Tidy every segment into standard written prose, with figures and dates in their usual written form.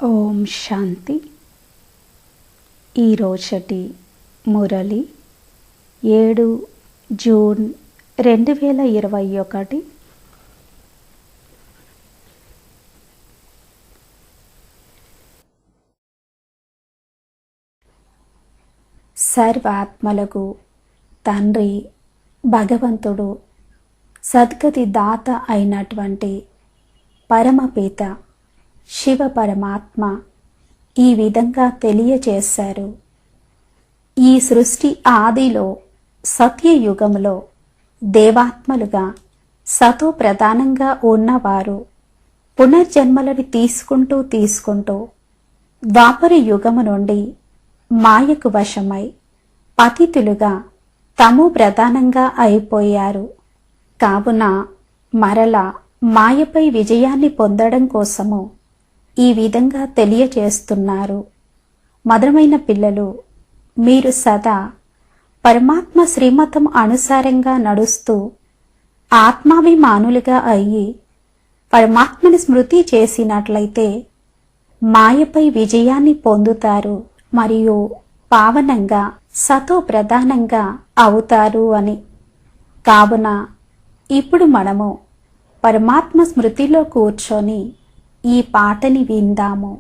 ఓం శాంతి. ఈరోజటి Murali 7 June 2021. సర్వాత్మలకు తండ్రి భగవంతుడు సద్గతి దాత అయినటువంటి పరమపిత శివ పరమాత్మ ఈ విధంగా తెలియచేశారు. ఈ సృష్టి ఆదిలో సత్యయుగంలో దేవాత్మలుగా సతో ప్రధానంగా ఉన్నవారు పునర్జన్మలను తీసుకుంటూ ద్వాపర యుగము నుండి మాయకు వశమై పతితులుగా తమో ప్రధానంగా అయిపోయారు. కావున మరలా మాయపై విజయాన్ని పొందడం కోసము ఈ విధంగా తెలియచేస్తున్నారు. మధురమైన పిల్లలు, మీరు సదా పరమాత్మ శ్రీమతం అనుసారంగా నడుస్తూ ఆత్మాభిమానులుగా అయ్యి పరమాత్మని స్మృతి చేసినట్లయితే మాయపై విజయాన్ని పొందుతారు మరియు పావనంగా సతో ప్రధానంగా అవుతారు అని. కావున ఇప్పుడు మనము పరమాత్మ స్మృతిలో కూర్చొని ఈ పాటని విందాము.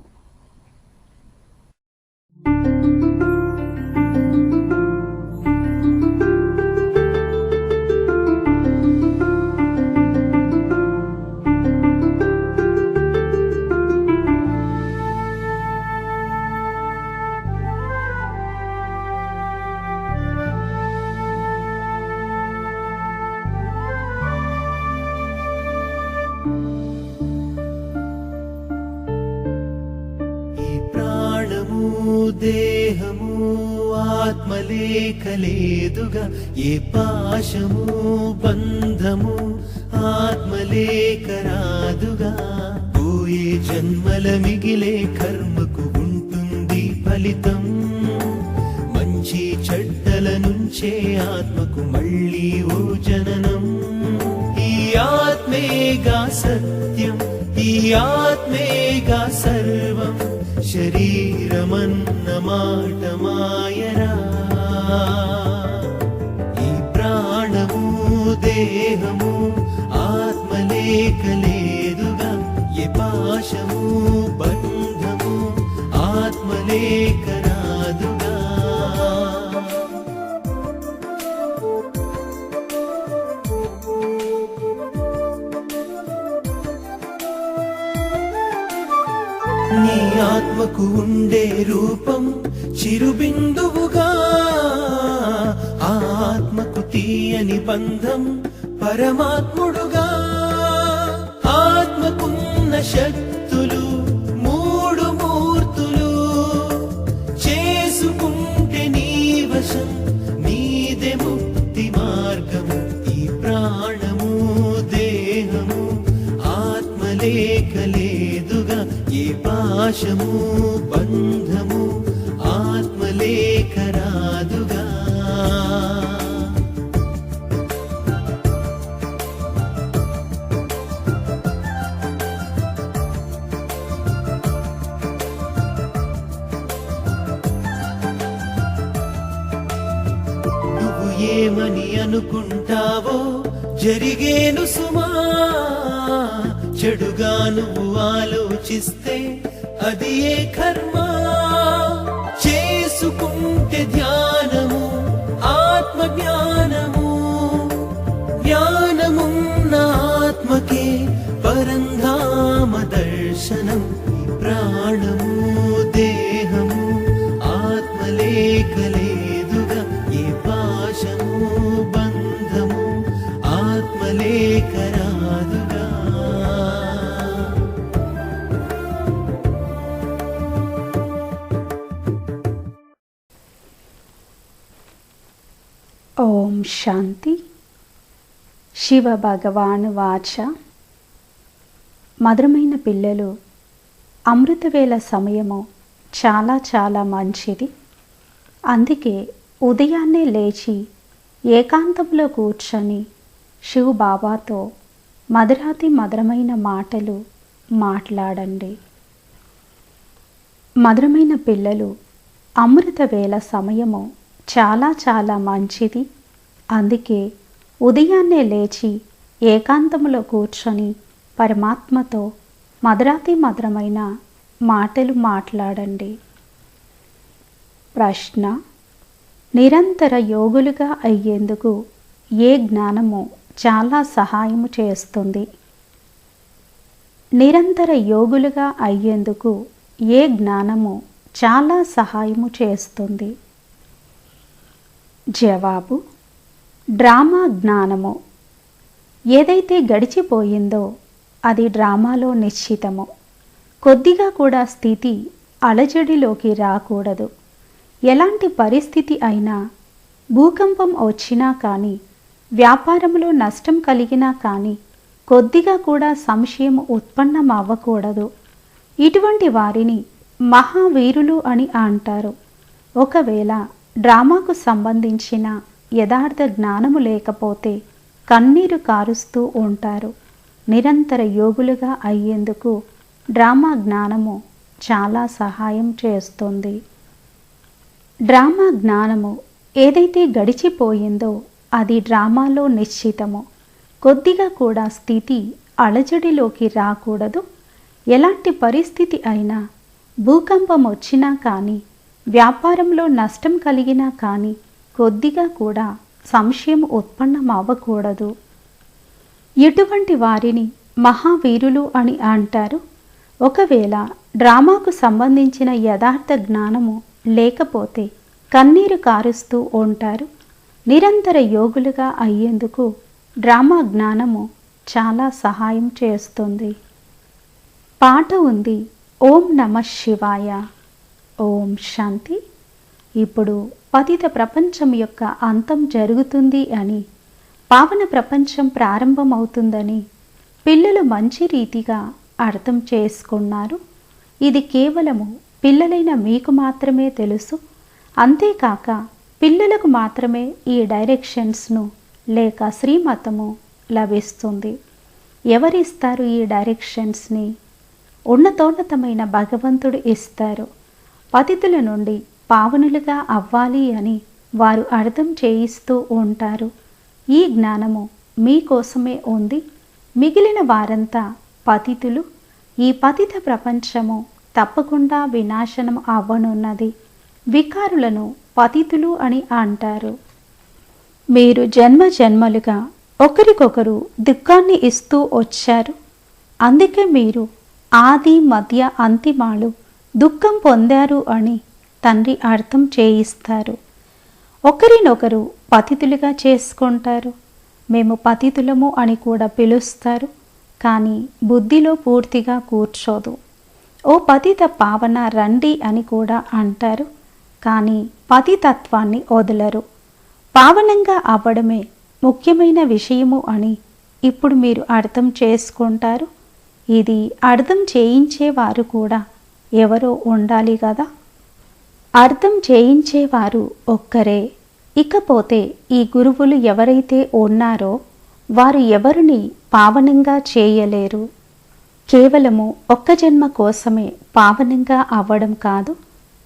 దేహము ఆత్మలేఖలేదుగా, ఏ పాశము బంధము ఆత్మలేఖరాదుగా. పోయే జన్మల మిగిలే కర్మకు ఉంటుంది ఫలితం. మంచి చెడ్డల నుంచే ఆత్మకు మళ్ళీ ఓ జననం. ఈ ఆత్మేగా సత్యం, ఈ ఆత్మేగా సర్వం. శరీరమన్న మాట మాయరా. ఈ ప్రాణము దేహము ఆత్మలేఖలేదుగా, ఏ పాశము బంధము ఆత్మలేఖరాదుగా. నీ ఆత్మకు ఉండే రూపం చిరుబిందువుగా. ఆ ఆత్మకు తీయని బంధం పరమాత్ముడుగా. ఆత్మకున్న శక్తులు మూడు మూర్తులు. చేసుకుంటే నీ వశం, నీదే ముక్తి మార్గము. ఈ ప్రాణము దేహము ఆత్మలేఖలేదుగా, ఏ పాశము బంధము ఆత్మలేఖరాదుగా. నువ్వు ఏమని అనుకుంటావో జరిగేను సుమా. చెడుగా నువ్వు ఆలోచిస్తే అది ఏ కర్మ. చేసుకుంటే ధ్యానము ఆత్మ జ్ఞానము. జ్ఞానమున్న ఆత్మకే పరంధామ దర్శనం. ప్రాణము దేహము ఆత్మలేఖలేదుగా, ఏ పాశము బంధము ఆత్మలేఖరాదుగా. ఓం శాంతి. శివ భగవాన్ వాచ. మధురమైన పిల్లలు, అమృతవేళ సమయము చాలా చాలా మంచిది. అందుకే ఉదయాన్నే లేచి ఏకాంతంలో కూర్చొని శివ్ బాబాతో మధురాతి మధురమైన మాటలు మాట్లాడండి. మధురమైన పిల్లలు, అమృత వేళ సమయము చాలా చాలా మంచిది. అందుకే ఉదయాన్నే లేచి ఏకాంతములో కూర్చొని పరమాత్మతో మధురాతి మధురమైన మాటలు మాట్లాడండి. ప్రశ్న: నిరంతర యోగులుగా అయ్యేందుకు ఏ జ్ఞానము చాలా సహాయము చేస్తుంది? నిరంతర యోగులుగా అయ్యేందుకు ఏ జ్ఞానము చాలా సహాయము చేస్తుంది? జవాబు: డ్రామా జ్ఞానము. ఏదైతే గడిచిపోయిందో అది డ్రామాలో నిశ్చితము. కొద్దిగా కూడా స్థితి అలజడిలోకి రాకూడదు. ఎలాంటి పరిస్థితి అయినా, భూకంపం వచ్చినా కానీ, వ్యాపారంలో నష్టం కలిగినా కానీ కొద్దిగా కూడా సంశయం ఉత్పన్నం అవ్వకూడదు. ఇటువంటి వారిని మహావీరులు అని అంటారు. ఒకవేళ డ్రామాకు సంబంధించిన యథార్థ జ్ఞానము లేకపోతే కన్నీరు కారుస్తూ ఉంటారు. నిరంతర యోగులుగా అయ్యేందుకు డ్రామా జ్ఞానము చాలా సహాయం చేస్తుంది. డ్రామా జ్ఞానము ఏదైతే గడిచిపోయిందో అది డ్రామాలో నిశ్చితము. కొద్దిగా కూడా స్థితి అలజడిలోకి రాకూడదు. ఎలాంటి పరిస్థితి అయినా, భూకంపం వచ్చినా కానీ, వ్యాపారంలో నష్టం కలిగినా కానీ కొద్దిగా కూడా సంశయం ఉత్పన్నం అవ్వకూడదు. ఇటువంటి వారిని మహావీరులు అని అంటారు. ఒకవేళ డ్రామాకు సంబంధించిన యథార్థ జ్ఞానము లేకపోతే కన్నీరు కారుస్తూ ఉంటారు. నిరంతర యోగులుగా అయ్యేందుకు డ్రామా జ్ఞానము చాలా సహాయం చేస్తుంది. పాట ఉంది: ఓం నమః శివాయ. ఓం శాంతి. ఇప్పుడు పతిత ప్రపంచం యొక్క అంతం జరుగుతుంది అని, పావన ప్రపంచం ప్రారంభమవుతుందని పిల్లలు మంచి రీతిగా అర్థం చేసుకున్నారు. ఇది కేవలము పిల్లలైన మీకు మాత్రమే తెలుసు. అంతేకాక పిల్లలకు మాత్రమే ఈ డైరెక్షన్స్ను లేక శ్రీమతము లభిస్తుంది. ఎవరిస్తారు ఈ డైరెక్షన్స్ని? ఉన్నతోన్నతమైన భగవంతుడు ఇస్తారు. పతితుల నుండి పావనులుగా అవ్వాలి అని వారు అర్థం చేయిస్తూ ఉంటారు. ఈ జ్ఞానము మీకోసమే ఉంది. మిగిలిన వారంతా పతితులు. ఈ పతిత ప్రపంచము తప్పకుండా వినాశనం అవ్వనున్నది. వికారులను పతితులు అని అంటారు. మీరు జన్మ జన్మలుగా ఒకరికొకరు దుఃఖాన్ని ఇస్తూ వచ్చారు. అందుకే మీరు ఆది మధ్య అంతిమాలు దుఃఖం పొందారు అని తండ్రి అర్థం చేయిస్తారు. ఒకరినొకరు పతితులుగా చేసుకుంటారు. మేము పతితులము అని కూడా పిలుస్తారు. కానీ బుద్ధిలో పూర్తిగా కూర్చోదు. ఓ పతిత పావన రండి అని కూడా అంటారు. కానీ పతితత్వాన్ని వదలరు. పావనంగా అవ్వడమే ముఖ్యమైన విషయము అని ఇప్పుడు మీరు అర్థం చేసుకుంటారు. ఇది అర్థం చేయించేవారు కూడా ఎవరో ఉండాలి కదా. అర్థం చేయించేవారు ఒక్కరే. ఇకపోతే ఈ గురువులు ఎవరైతే ఉన్నారో వారు ఎవరిని పావనంగా చేయలేరు. కేవలము ఒక్క జన్మ కోసమే పావనంగా అవ్వడం కాదు,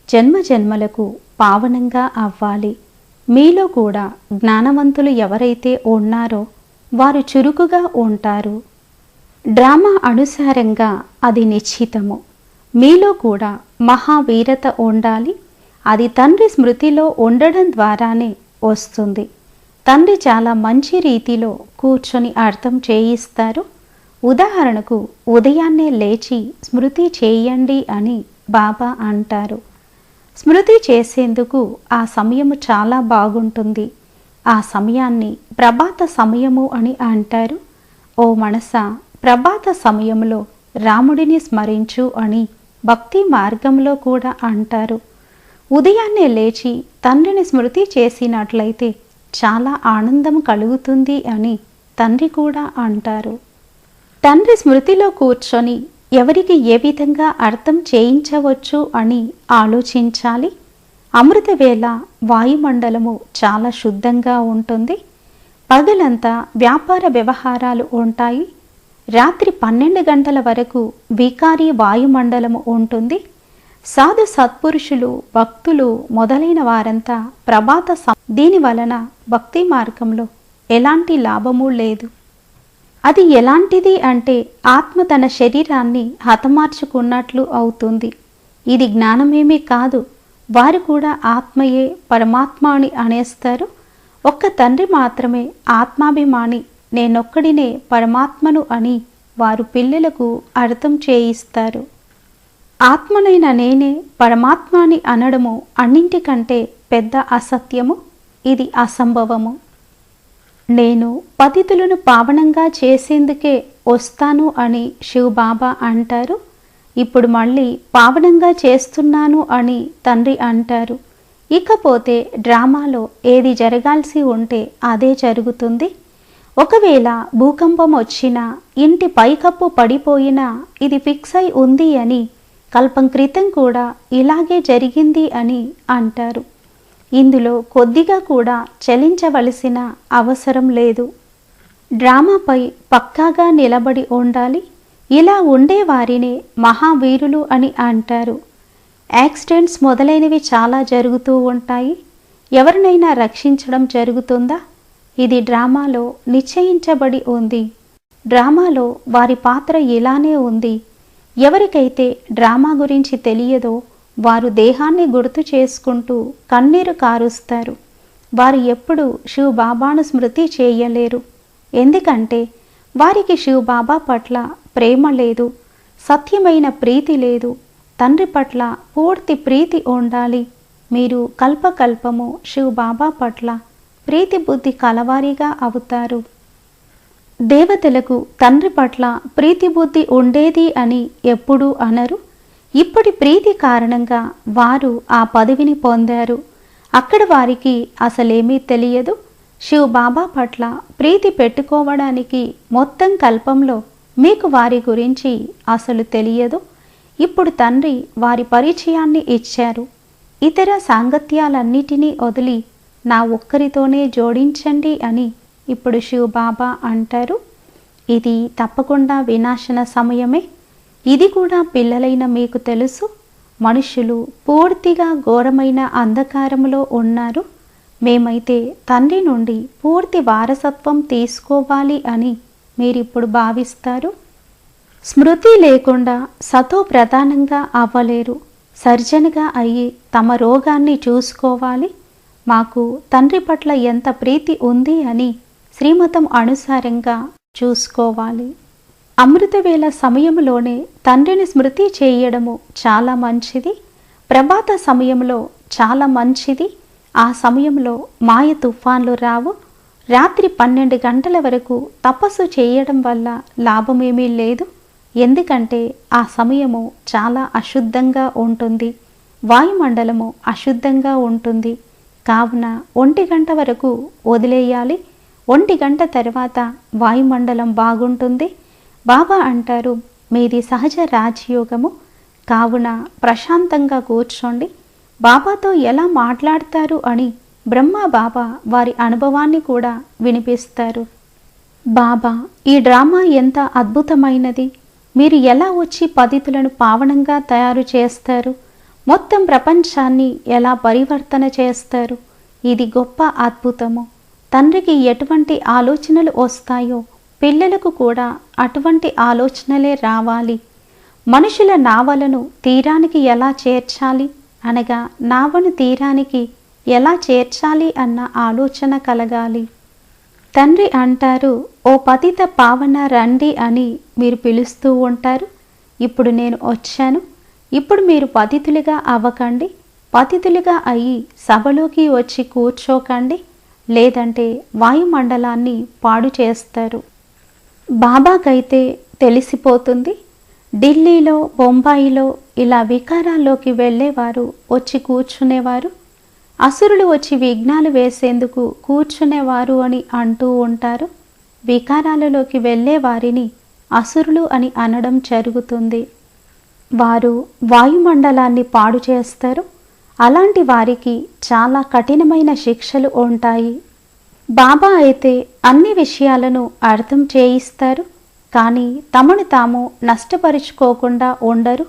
జన్మ జన్మలకు పావనంగా అవ్వాలి. మీలో కూడా జ్ఞానవంతులు ఎవరైతే ఉన్నారో వారు చురుకుగా ఉంటారు. డ్రామా అనుసారంగా అది నిశ్చితము. మీలో కూడా మహావీరత ఉండాలి. అది తండ్రి స్మృతిలో ఉండడం ద్వారానే వస్తుంది. తండ్రి చాలా మంచి రీతిలో కూర్చొని అర్థం చేయిస్తారు. ఉదాహరణకు ఉదయాన్నే లేచి స్మృతి చేయండి అని బాబా అంటారు. స్మృతి చేసేందుకు ఆ సమయము చాలా బాగుంటుంది. ఆ సమయాన్ని ప్రభాత సమయము అని అంటారు. ఓ మనసా, ప్రభాత సమయంలో రాముడిని స్మరించు అని భక్తి మార్గంలో కూడా అంటారు. ఉదయాన్నే లేచి తండ్రిని స్మృతి చేసినట్లయితే చాలా ఆనందం కలుగుతుంది అని తండ్రి కూడా అంటారు. తండ్రి స్మృతిలో కూర్చొని ఎవరికి ఏ విధంగా అర్థం చేయించవచ్చు అని ఆలోచించాలి. అమృతవేళ వాయుమండలము చాలా శుద్ధంగా ఉంటుంది. పగలంతా వ్యాపార వ్యవహారాలు ఉంటాయి. రాత్రి 12 గంటల వరకు వికారీ వాయుమండలము ఉంటుంది. సాధు సత్పురుషులు, భక్తులు మొదలైన వారంతా దీని వలన భక్తి మార్గంలో ఎలాంటి లాభము లేదు. అది ఎలాంటిది అంటే ఆత్మ తన శరీరాన్ని హతమార్చుకున్నట్లు అవుతుంది. ఇది జ్ఞానమేమీ కాదు. వారు కూడా ఆత్మయే పరమాత్మ అని అనేస్తారు. ఒక్క తండ్రి మాత్రమే ఆత్మాభిమాని, నేనొక్కడినే పరమాత్మను అని వారు పిల్లలకు అర్థం చేయిస్తారు. ఆత్మనైన నేనే పరమాత్మ అని అనడము అన్నింటికంటే పెద్ద అసత్యము. ఇది అసంభవము. నేను పతితులను పావనంగా చేసేందుకే వస్తాను అని శివబాబా అంటారు. ఇప్పుడు మళ్ళీ పావనంగా చేస్తున్నాను అని తండ్రి అంటారు. ఇకపోతే డ్రామాలో ఏది జరగాల్సి ఉంటే అదే జరుగుతుంది. ఒకవేళ భూకంపం వచ్చినా, ఇంటి పైకప్పు పడిపోయినా ఇది ఫిక్స్ అయి ఉంది అని కల్పం క్రితం కూడా ఇలాగే జరిగింది అని అంటారు. ఇందులో కొద్దిగా కూడా చలించవలసిన అవసరం లేదు. డ్రామాపై పక్కాగా నిలబడి ఉండాలి. ఇలా ఉండేవారిని మహావీరులు అని అంటారు. యాక్సిడెంట్స్ మొదలైనవి చాలా జరుగుతూ ఉంటాయి. ఎవరినైనా రక్షించడం జరుగుతుందా? ఇది డ్రామాలో నిశ్చయించబడి ఉంది. డ్రామాలో వారి పాత్ర ఇలానే ఉంది. ఎవరికైతే డ్రామా గురించి తెలియదో వారు దేహాన్ని గుర్తు చేసుకుంటూ కన్నీరు కారుస్తారు. వారు ఎప్పుడూ శివబాబాను స్మృతి చేయలేరు. ఎందుకంటే వారికి శివబాబా పట్ల ప్రేమ లేదు, సత్యమైన ప్రీతి లేదు. తండ్రి పట్ల పూర్తి ప్రీతి ఉండాలి. మీరు కల్పకల్పము శివబాబా పట్ల ప్రీతి బుద్ధి కలవారిగా అవుతారు. దేవతలకు తండ్రి పట్ల ప్రీతి బుద్ధి ఉండేది అని ఎప్పుడూ అనరు. ఇప్పటి ప్రీతి కారణంగా వారు ఆ పదవిని పొందారు. అక్కడ వారికి అసలేమీ తెలియదు. శివబాబా పట్ల ప్రీతి పెట్టుకోవడానికి మొత్తం కల్పంలో మీకు వారి గురించి అసలు తెలియదు. ఇప్పుడు తండ్రి వారి పరిచయాన్ని ఇచ్చారు. ఇతర సాంగత్యాలన్నిటినీ వదిలి నా ఒక్కరితోనే జోడించండి అని ఇప్పుడు శివబాబా అంటారు. ఇది తప్పకుండా వినాశన సమయమే. ఇది కూడా పిల్లలైన మీకు తెలుసు. మనుషులు పూర్తిగా ఘోరమైన అంధకారంలో ఉన్నారు. మేమైతే తండ్రి నుండి పూర్తి వారసత్వం తీసుకోవాలి అని మీరిప్పుడు భావిస్తారు. స్మృతి లేకుండా సతో ప్రధానంగా అవ్వలేరు. సర్జన్గా అయ్యి తమ రోగాన్ని చూసుకోవాలి. మాకు తండ్రి పట్ల ఎంత ప్రీతి ఉంది అని శ్రీమతం అనుసారంగా చూసుకోవాలి. అమృతవేళ సమయంలోనే తండ్రిని స్మృతి చేయడము చాలా మంచిది. ప్రభాత సమయంలో చాలా మంచిది. ఆ సమయంలో మాయ తుఫాన్లు రావు. రాత్రి 12 గంటల వరకు తపస్సు చేయడం వల్ల లాభమేమీ లేదు. ఎందుకంటే ఆ సమయము చాలా అశుద్ధంగా ఉంటుంది. వాయుమండలము అశుద్ధంగా ఉంటుంది. కావున 1 గంట వరకు వదిలేయాలి. 1 గంట తర్వాత వాయుమండలం బాగుంటుంది. బాబా అంటారు, మీది సహజ రాజయోగము. కావున ప్రశాంతంగా కూర్చోండి. బాబాతో ఎలా మాట్లాడతారు అని బ్రహ్మ బాబా వారి అనుభవాన్ని కూడా వినిపిస్తారు. బాబా, ఈ డ్రామా ఎంత అద్భుతమైనది. మీరు ఎలా వచ్చి పతితులను పావనంగా తయారు చేస్తారు, మొత్తం ప్రపంచాన్ని ఎలా పరివర్తన చేస్తారు. ఇది గొప్ప అద్భుతము. తండ్రికి ఎటువంటి ఆలోచనలు వస్తాయో పిల్లలకు కూడా అటువంటి ఆలోచనలే రావాలి. మనుషుల నావలను తీరానికి ఎలా చేర్చాలి అనగా నావను తీరానికి ఎలా చేర్చాలి అన్న ఆలోచన కలగాలి. తండ్రి అంటారు, ఓ పతిత పావన రండి అని మీరు పిలుస్తూ ఉంటారు. ఇప్పుడు నేను వచ్చాను. ఇప్పుడు మీరు పతితులుగా అవ్వకండి. పతితులుగా అయ్యి సభలోకి వచ్చి కూర్చోకండి, లేదంటే వాయుమండలాన్ని పాడు చేస్తారు. బాబాకైతే తెలిసిపోతుంది. ఢిల్లీలో, బొంబాయిలో ఇలా వికారాల్లోకి వెళ్ళేవారు వచ్చి కూర్చునేవారు. అసురులు వచ్చి విఘ్నాలు వేసేందుకు కూర్చునేవారు అని అంటూ ఉంటారు. వికారాలలోకి వెళ్ళే వారిని అసురులు అని అనడం జరుగుతుంది. వారు వాయుమండలాన్ని పాడు చేస్తారు. అలాంటి వారికి చాలా కఠినమైన శిక్షలు ఉంటాయి. బాబా అయితే అన్ని విషయాలను అర్థం చేయిస్తారు. కానీ తమను తాము నష్టపరుచుకోకుండా ఉండరు.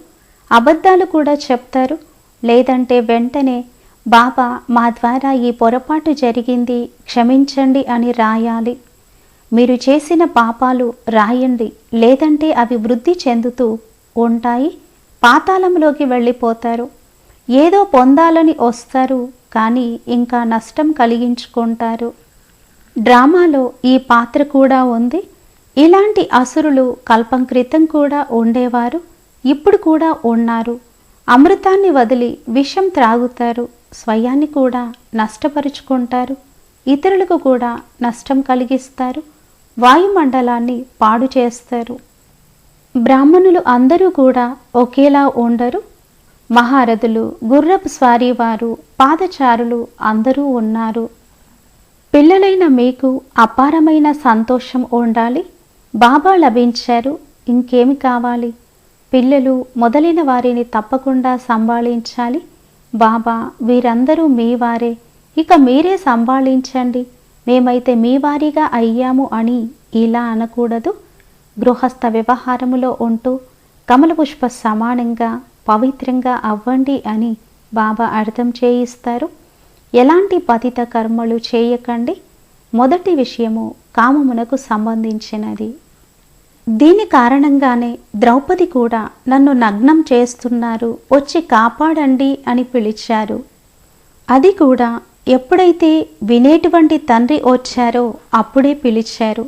అబద్ధాలు కూడా చెప్తారు. లేదంటే వెంటనే బాబా మా ద్వారా ఈ పొరపాటు జరిగింది క్షమించండి అని రాయాలి. మీరు చేసిన పాపాలు రాయండి, లేదంటే అవి వృద్ధి చెందుతూ ఉంటాయి, పాతాళంలోకి వెళ్ళిపోతారు. ఏదో పొందాలని వస్తారు, కానీ ఇంకా నష్టం కలిగించుకుంటారు. డ్రామాలో ఈ పాత్ర కూడా ఉంది. ఇలాంటి అసురులు కల్పం క్రితం కూడా ఉండేవారు, ఇప్పుడు కూడా ఉన్నారు. అమృతాన్ని వదిలి విషం త్రాగుతారు, స్వయాన్ని కూడా నష్టపరుచుకుంటారు, ఇతరులకు కూడా నష్టం కలిగిస్తారు, వాయుమండలాన్ని పాడు చేస్తారు. బ్రాహ్మణులు అందరూ కూడా ఒకేలా ఉండరు. మహారథులు, గుర్రపు స్వారీ వారు, పాదచారులు అందరూ ఉన్నారు. పిల్లలైన మీకు అపారమైన సంతోషం ఉండాలి. బాబా లభించారు, ఇంకేమి కావాలి? పిల్లలు మొదలైన వారిని తప్పకుండా సంభాళించాలి. బాబా వీరందరూ మీ వారే, ఇక మీరే సంభాళించండి, మేమైతే మీ వారిగా అయ్యాము అని ఇలా అనకూడదు. గృహస్థ వ్యవహారములో ఉంటూ కమలపుష్ప సమానంగా పవిత్రంగా అవ్వండి అని బాబా అర్థం చేయిస్తారు. ఎలాంటి పతిత కర్మలు చేయకండి. మొదటి విషయము కామమునకు సంబంధించినది. దీని కారణంగానే ద్రౌపది కూడా నన్ను నగ్నం చేస్తున్నారు, వచ్చి కాపాడండి అని పిలిచారు. అది కూడా ఎప్పుడైతే వినేటువంటి తండ్రి వచ్చారో అప్పుడే పిలిచారు.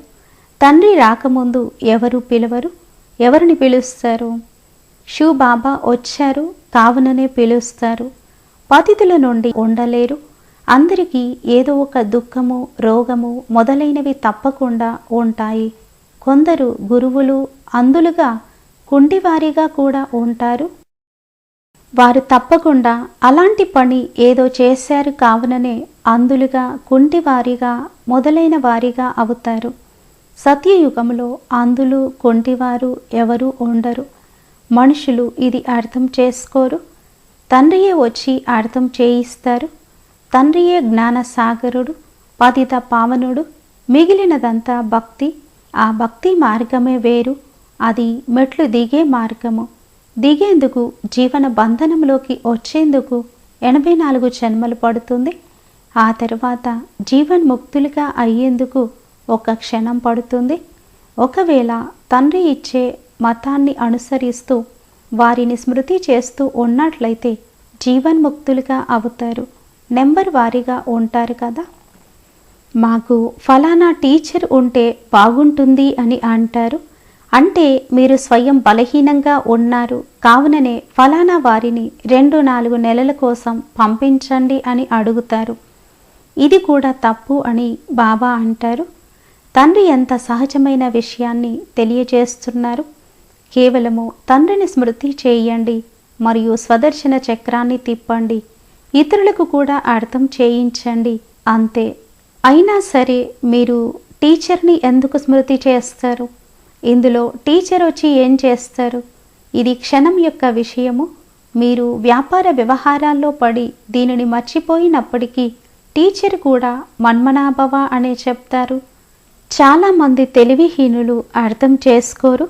తండ్రి రాకముందు ఎవరు పిలవరు. ఎవరిని పిలుస్తారు? శివ్ బాబా వచ్చారు కావుననే పిలుస్తారు. పతితుల నుండి ఉండలేరు. అందరికీ ఏదో ఒక దుఃఖము, రోగము మొదలైనవి తప్పకుండా ఉంటాయి. కొందరు గురువులు అందులుగా కుంటివారిగా కూడా ఉంటారు. వారు తప్పకుండా అలాంటి పని ఏదో చేశారు కావుననే అందులుగా, కుంటివారిగా మొదలైన వారిగా అవుతారు. సత్యయుగంలో అందులు, కుంటివారు ఎవరూ ఉండరు. మనుషులు ఇది అర్థం చేసుకోరు. తండ్రియే వచ్చి అర్థం చేయిస్తారు. తండ్రియే జ్ఞానసాగరుడు, పతిత పావనుడు. మిగిలినదంతా భక్తి. ఆ భక్తి మార్గమే వేరు. అది మెట్లు దిగే మార్గము. దిగేందుకు, జీవన బంధనంలోకి వచ్చేందుకు 84 జన్మలు పడుతుంది. ఆ తర్వాత జీవన్ముక్తులుగా అయ్యేందుకు ఒక క్షణం పడుతుంది. ఒకవేళ తండ్రి ఇచ్చే మతాన్ని అనుసరిస్తూ వారిని స్మృతి చేస్తూ ఉన్నట్లయితే జీవన్ముక్తులుగా అవుతారు. నెంబర్ వారీగా ఉంటారు కదా. మాకు ఫలానా టీచర్ ఉంటే బాగుంటుంది అని అంటారు. అంటే మీరు స్వయం బలహీనంగా ఉన్నారు కావుననే ఫలానా వారిని 2-4 నెలల కోసం పంపించండి అని అడుగుతారు. ఇది కూడా తప్పు అని బాబా అంటారు. తండ్రి ఎంత సహజమైన విషయాన్ని తెలియజేస్తున్నారు. కేవలము తండ్రిని స్మృతి చేయండి మరియు స్వదర్శన చక్రాన్ని తిప్పండి. ఇతరులకు కూడా అర్థం చేయించండి, అంతే. అయినా సరే మీరు టీచర్ని ఎందుకు స్మృతి చేస్తారు? ఇందులో టీచర్ వచ్చి ఏం చేస్తారు? ఇది క్షణం యొక్క విషయము. మీరు వ్యాపార వ్యవహారాల్లో పడి దీనిని మర్చిపోయినప్పటికీ టీచర్ కూడా మన్మనాభవ అనే చెప్తారు. చాలామంది తెలివిహీనులు అర్థం చేసుకోరు.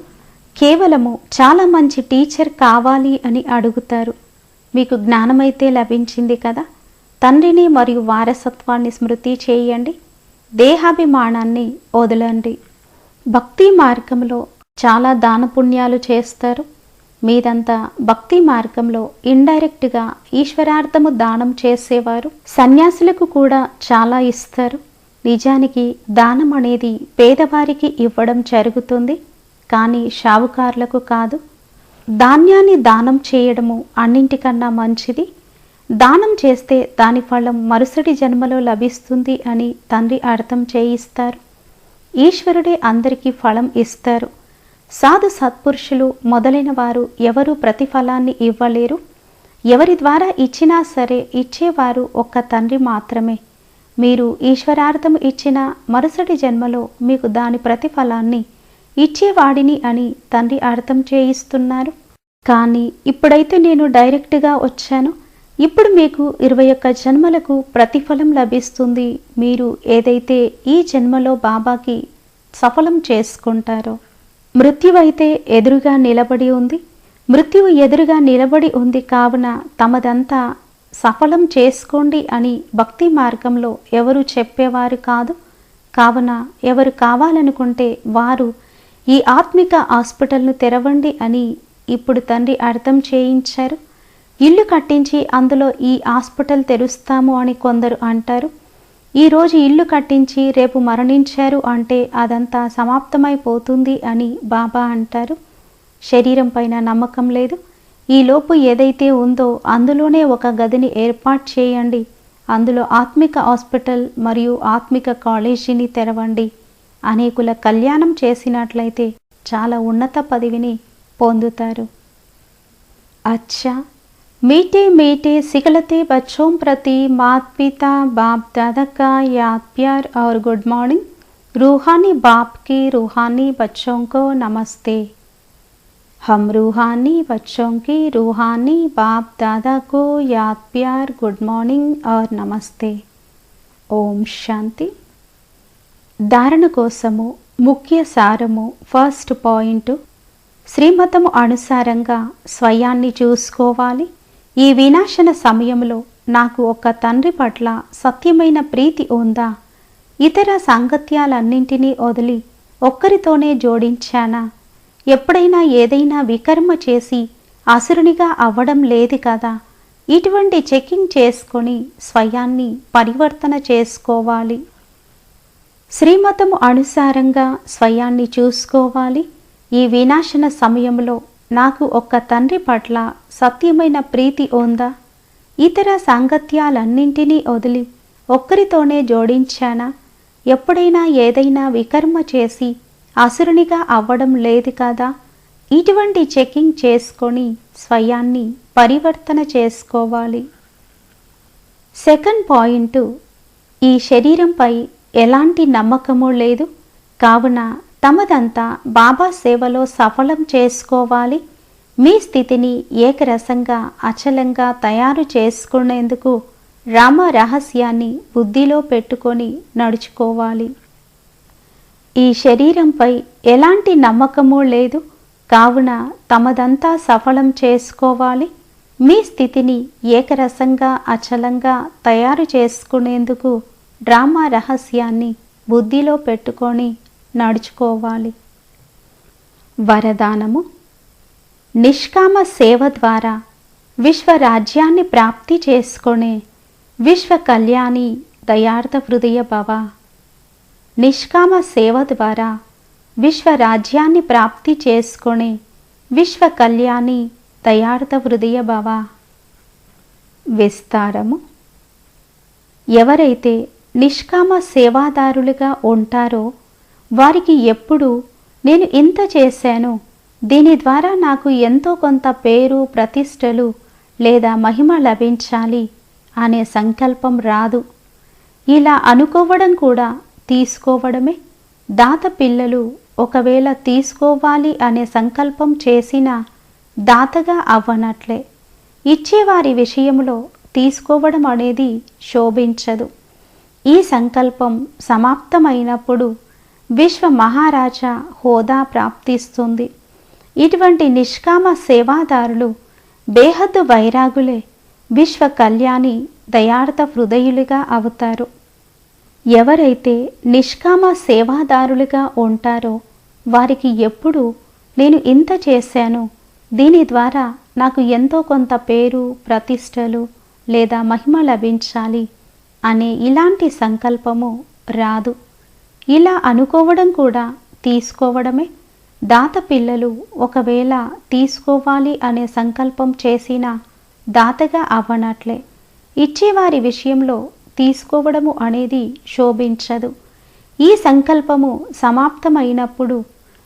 కేవలము చాలా మంచి టీచర్ కావాలి అని అడుగుతారు. మీకు జ్ఞానమైతే లభించింది కదా. తండ్రిని మరియు వారసత్వాన్ని స్మృతి చేయండి. దేహాభిమానాన్ని వదలండి. భక్తి మార్గంలో చాలా దాన పుణ్యాలు చేస్తారు. మీరంతా భక్తి మార్గంలో ఇండైరెక్ట్గా ఈశ్వరార్థము దానం చేసేవారు. సన్యాసులకు కూడా చాలా ఇస్తారు. నిజానికి దానం అనేది పేదవారికి ఇవ్వడం జరుగుతుంది, కానీ షావుకారులకు కాదు. ధాన్యాన్ని దానం చేయడము అన్నింటికన్నా మంచిది. దానం చేస్తే దాని ఫలం మరుసటి జన్మలో లభిస్తుంది అని తండ్రి అర్థం చేయిస్తారు. ఈశ్వరుడే అందరికీ ఫలం ఇస్తారు. సాధు సత్పురుషులు మొదలైన వారు ఎవరూ ప్రతిఫలాన్ని ఇవ్వలేరు. ఎవరి ద్వారా ఇచ్చినా సరే ఇచ్చేవారు ఒక్క తండ్రి మాత్రమే. మీరు ఈశ్వరార్థం ఇచ్చిన మరుసటి జన్మలో మీకు దాని ప్రతిఫలాన్ని ఇచ్చేవాడిని అని తండ్రి అర్థం చేయిస్తున్నారు. కానీ ఇప్పుడైతే నేను డైరెక్ట్గా వచ్చాను. ఇప్పుడు మీకు 21 జన్మలకు ప్రతిఫలం లభిస్తుంది. మీరు ఏదైతే ఈ జన్మలో బాబాకి సఫలం చేసుకుంటారో. మృత్యువైతే ఎదురుగా నిలబడి ఉంది. మృత్యువు ఎదురుగా నిలబడి ఉంది కావున తమదంతా సఫలం చేసుకోండి అని భక్తి మార్గంలో ఎవరు చెప్పేవారు కాదు. కావున ఎవరు కావాలనుకుంటే వారు ఈ ఆత్మిక హాస్పిటల్ను తెరవండి అని ఇప్పుడు తండ్రి అర్థం చేయించారు. ఇల్లు కట్టించి అందులో ఈ హాస్పిటల్ తెరుస్తాము అని కొందరు అంటారు. ఈరోజు ఇల్లు కట్టించి రేపు మరణించారు అంటే అదంతా సమాప్తమైపోతుంది అని బాబా అంటారు. శరీరం పైన నమ్మకం లేదు. ఈలోపు ఏదైతే ఉందో అందులోనే ఒక గదిని ఏర్పాటు చేయండి. అందులో ఆత్మిక హాస్పిటల్ మరియు ఆత్మిక కాలేజీని తెరవండి. అనేకుల కళ్యాణం చేసినట్లయితే చాలా ఉన్నత పదవిని పొందుతారు. అచ్చా, मीठे मीठे सिखलते बच्चों प्रति माता पिता बाप दादा का याद प्यार और गुड मॉर्निंग. रूहानी बाप के रूहानी बच्चों को नमस्ते. हम रूहानी बच्चों के रूहानी बाप दादा को याद प्यार गुड मॉर्निंग और नमस्ते. ఓం శాంతి. ధారణ కోసము ముఖ్య సారము. ఫస్ట్ పాయింట్, శ్రీమతము అనుసారంగా స్వయాన్ని చూసుకోవాలి. ఈ వినాశన సమయంలో నాకు ఒక తండ్రి పట్ల సత్యమైన ప్రీతి ఉందా? ఇతర సాంగత్యాలన్నింటినీ వదిలి ఒక్కరితోనే జోడించానా? ఎప్పుడైనా ఏదైనా వికర్మ చేసి అసురునిగా అవ్వడం లేదు కదా? ఇటువంటి చెకింగ్ చేసుకొని స్వయాన్ని పరివర్తన చేసుకోవాలి. శ్రీమతము అనుసారంగా స్వయాన్ని చూసుకోవాలి. ఈ వినాశన సమయంలో నాకు ఒక్క తండ్రి పట్ల సత్యమైన ప్రీతి ఉందా? ఇతర సాంగత్యాలన్నింటినీ వదిలి ఒక్కరితోనే జోడించానా? ఎప్పుడైనా ఏదైనా వికర్మ చేసి అసురునిగా అవ్వడం లేదు కదా? ఇటువంటి చెకింగ్ చేసుకొని స్వయాన్ని పరివర్తన చేసుకోవాలి. సెకండ్ పాయింట్, ఈ శరీరంపై ఎలాంటి నమ్మకము లేదు కావున తమదంతా బాబా సేవలో సఫలం చేసుకోవాలి. మీ స్థితిని ఏకరసంగా అచలంగా తయారు చేసుకునేందుకు రామ రహస్యాన్ని బుద్ధిలో పెట్టుకొని నడుచుకోవాలి. ఈ శరీరంపై ఎలాంటి నమ్మకము లేదు కావున తమదంతా సఫలం చేసుకోవాలి. మీ స్థితిని ఏకరసంగా అచలంగా తయారు చేసుకునేందుకు డ్రామా రహస్యాన్ని బుద్ధిలో పెట్టుకొని నడుచుకోవాలి. వరదానము. నిష్కామ సేవ ద్వారా విశ్వరాజ్యాన్ని ప్రాప్తి చేసుకొనే విశ్వ కళ్యాణి దయార్థ హృదయ భవ. నిష్కామ సేవ ద్వారా విశ్వరాజ్యాన్ని ప్రాప్తి చేసుకొనే విశ్వ కళ్యాణి దయార్థ హృదయ భవ. విస్తారము. ఎవరైతే నిష్కామ సేవాదారులుగా ఉంటారో వారికి ఎప్పుడు నేను ఇంత చేశాను, దీని ద్వారా నాకు ఎంతో కొంత పేరు ప్రతిష్టలు లేదా మహిమ లభించాలి అనే సంకల్పం రాదు. ఇలా అనుకోవడం కూడా తీసుకోవడమే. దాత పిల్లలు ఒకవేళ తీసుకోవాలి అనే సంకల్పం చేసినా దాతగా అవ్వనట్లే. ఇచ్చేవారి విషయంలో తీసుకోవడం అనేది శోభించదు. ఈ సంకల్పం సమాప్తమైనప్పుడు విశ్వ మహారాజా హోదా ప్రాప్తిస్తుంది. ఇటువంటి నిష్కామ సేవాదారులు బేహద్దు వైరాగులే విశ్వ కళ్యాణి దయార్థ హృదయులుగా అవుతారు. ఎవరైతే నిష్కామ సేవాదారులుగా ఉంటారో వారికి ఎప్పుడు నేను ఇంత చేశాను, దీని ద్వారా నాకు ఎంతో కొంత పేరు ప్రతిష్టలు లేదా మహిమ లభించాలి అనే ఇలాంటి సంకల్పము రాదు. ఇలా అనుకోవడం కూడా తీసుకోవడమే. దాత పిల్లలు ఒకవేళ తీసుకోవాలి అనే సంకల్పం చేసినా దాతగా అవ్వనట్లే. ఇచ్చేవారి విషయంలో తీసుకోవడము అనేది శోభించదు. ఈ సంకల్పము సమాప్తమైనప్పుడు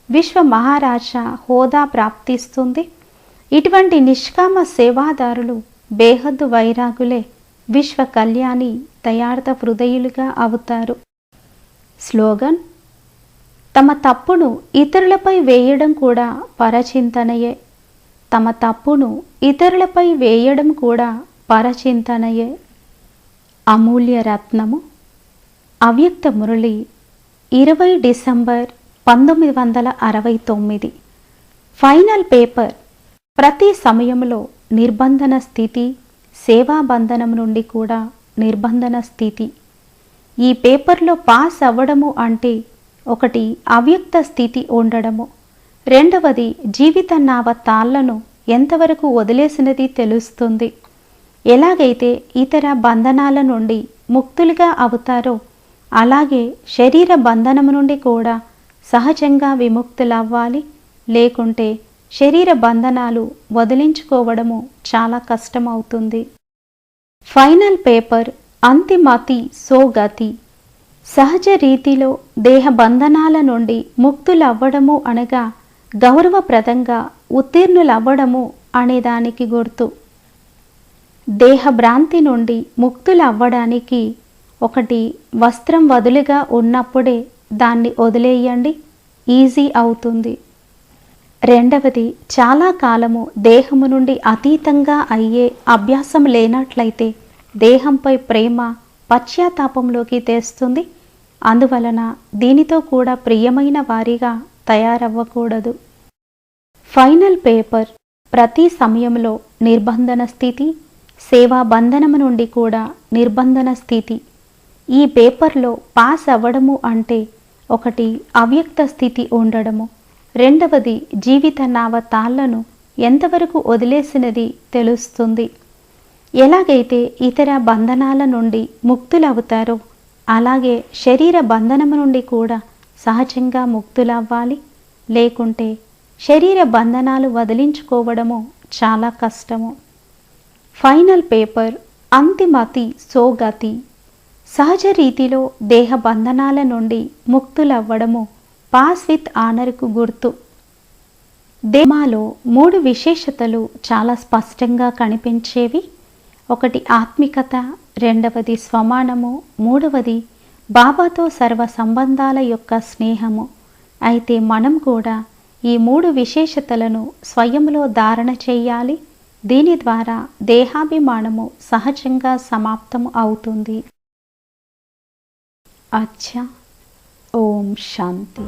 విశ్వ మహారాజా హోదా ప్రాప్తిస్తుంది. ఇటువంటి నిష్కామ సేవాదారులు బేహద్దు వైరాగులే విశ్వ కళ్యాణి దయార్థ హృదయులుగా అవుతారు. స్లోగన్. తమ తప్పును ఇతరులపై వేయడం కూడా పరచింతనయే. తమ తప్పును ఇతరులపై వేయడం కూడా పరచింతనయే. అమూల్య రత్నము. అవ్యక్త మురళి 20 డిసెంబర్ 1969. ఫైనల్ పేపర్ ప్రతి సమయంలో నిర్బంధన స్థితి, సేవా బంధనం నుండి కూడా నిర్బంధన స్థితి. ఈ పేపర్లో పాస్ అవ్వడము అంటే ఒకటి అవ్యక్త స్థితి ఉండడము, రెండవది జీవిత నావ తాళ్లను ఎంతవరకు వదిలేసినది తెలుస్తుంది. ఎలాగైతే ఇతర బంధనాల నుండి ముక్తులుగా అవుతారో అలాగే శరీర బంధనం నుండి కూడా సహజంగా విముక్తులవ్వాలి. లేకుంటే శరీర బంధనాలు వదిలించుకోవడము చాలా కష్టమవుతుంది. ఫైనల్ పేపర్ అంతిమతి సోగతి. సహజ రీతిలో దేహ బంధనాల నుండి ముక్తులవ్వడము అనగా గౌరవప్రదంగా ఉత్తీర్ణులవ్వడము అనేదానికి గుర్తు. దేహ భ్రాంతి నుండి ముక్తులవ్వడానికి ఒకటి వస్త్రం వదులుగా ఉన్నప్పుడే దాన్ని వదిలేయండి, ఈజీ అవుతుంది. రెండవది చాలా కాలము దేహము నుండి అతీతంగా అయ్యే అభ్యాసం లేనట్లయితే దేహంపై ప్రేమ పశ్చాత్తాపంలోకి తెస్తుంది. అందువలన దీనితో కూడా ప్రియమైన వారిగా తయారవ్వకూడదు. ఫైనల్ పేపర్ ప్రతి సమయంలో నిర్బంధన స్థితి, సేవా బంధనము నుండి కూడా నిర్బంధన స్థితి. ఈ పేపర్లో పాస్ అవ్వడము అంటే ఒకటి అవ్యక్త స్థితి ఉండడము, రెండవది జీవిత నావ తాళ్లను ఎంతవరకు వదిలేసినది తెలుస్తుంది. ఎలాగైతే ఇతర బంధనాల నుండి ముక్తులవుతారో అలాగే శరీర బంధనము నుండి కూడా సహజంగా ముక్తులవ్వాలి. లేకుంటే శరీర బంధనాలు వదిలించుకోవడము చాలా కష్టము. ఫైనల్ పేపర్ అంతిమతి సోగతి. సహజ రీతిలో దేహ బంధనాల నుండి ముక్తులవ్వడము పాస్ విత్ ఆనర్కు గుర్తు. దేమాలో 3 విశేషతలు చాలా స్పష్టంగా కనిపించేవి. ఒకటి ఆత్మికత, రెండవది స్వమానము, మూడవది బాబాతో సర్వ సంబంధాల యొక్క స్నేహము. అయితే మనం కూడా ఈ 3 విశేషతలను స్వయంలో ధారణ చేయాలి. దీని ద్వారా దేహాభిమానము సహజంగా సమాప్తం అవుతుంది. అచ్చా. ఓం శాంతి.